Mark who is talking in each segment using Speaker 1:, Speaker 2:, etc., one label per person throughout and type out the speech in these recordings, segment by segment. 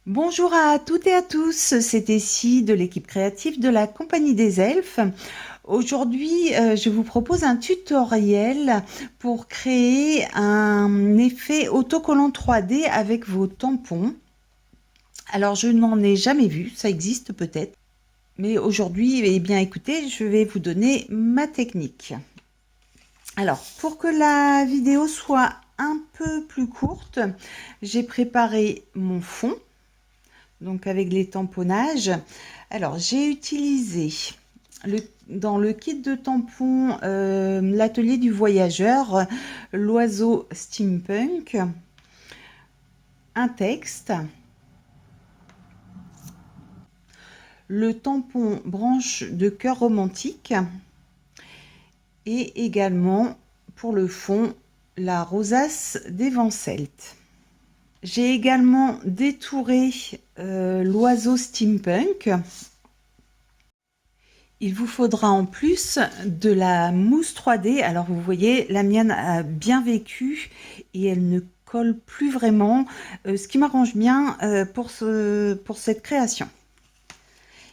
Speaker 1: Bonjour à toutes et à tous, c'est Essie de l'équipe créative de la Compagnie des Elfes. Aujourd'hui, je vous propose un tutoriel pour créer un effet autocollant 3D avec vos tampons. Alors, je n'en ai jamais vu, ça existe peut-être. Mais aujourd'hui, eh bien, écoutez, je vais vous donner ma technique. Alors, pour que la vidéo soit un peu plus courte, j'ai préparé mon fond. Donc avec les tamponnages. Alors j'ai utilisé dans le kit de tampons l'atelier du voyageur, l'oiseau steampunk, un texte, le tampon branche de cœur romantique et également pour le fond la rosace des vents celtes. J'ai également détouré l'oiseau steampunk. Il vous faudra en plus de la mousse 3D. Alors vous voyez, la mienne a bien vécu et elle ne colle plus vraiment, ce qui m'arrange bien pour cette création.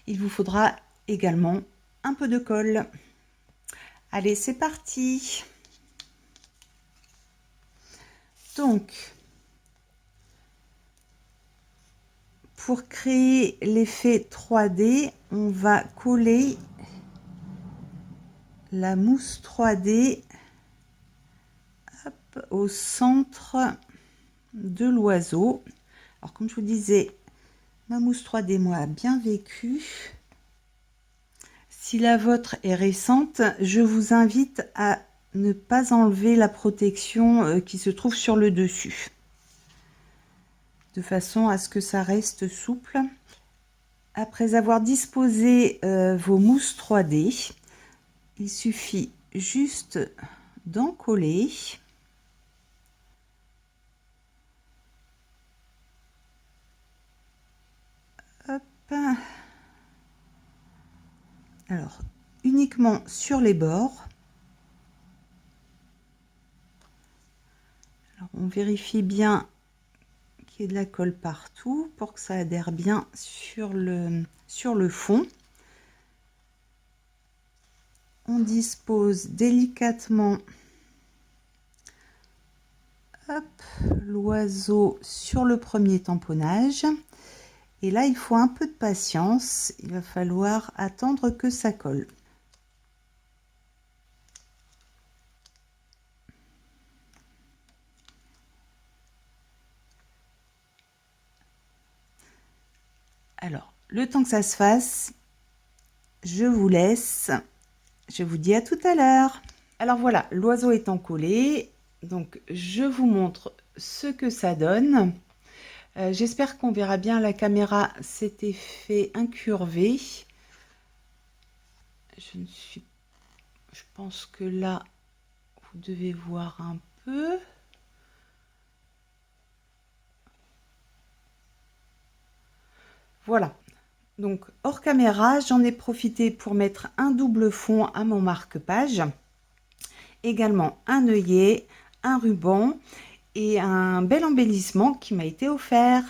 Speaker 1: Il vous faudra également un peu de colle. Allez, c'est parti. Donc, pour créer l'effet 3D, on va coller la mousse 3D au centre de l'oiseau. Alors comme je vous disais, ma mousse 3D moi a bien vécu. Si la vôtre est récente, je vous invite à ne pas enlever la protection qui se trouve sur le dessus, de façon à ce que ça reste souple. Après avoir disposé vos mousses 3D, il suffit juste d'en coller. Hop. Alors, uniquement sur les bords. Alors, on vérifie bien qu'il y ait de la colle partout pour que ça adhère bien sur le fond. On dispose délicatement l'oiseau sur le premier tamponnage. Et là, il faut un peu de patience. Il va falloir attendre que ça colle. Alors, le temps que ça se fasse, je vous laisse. Je vous dis à tout à l'heure. Alors voilà, l'oiseau étant collé, donc je vous montre ce que ça donne. J'espère qu'on verra bien la caméra cet effet incurvé. Je pense que là, vous devez voir un peu. Voilà. Donc hors caméra, j'en ai profité pour mettre un double fond à mon marque-page. Également un œillet, un ruban et un bel embellissement qui m'a été offert.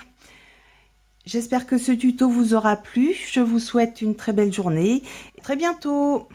Speaker 1: J'espère que ce tuto vous aura plu. Je vous souhaite une très belle journée. À très bientôt.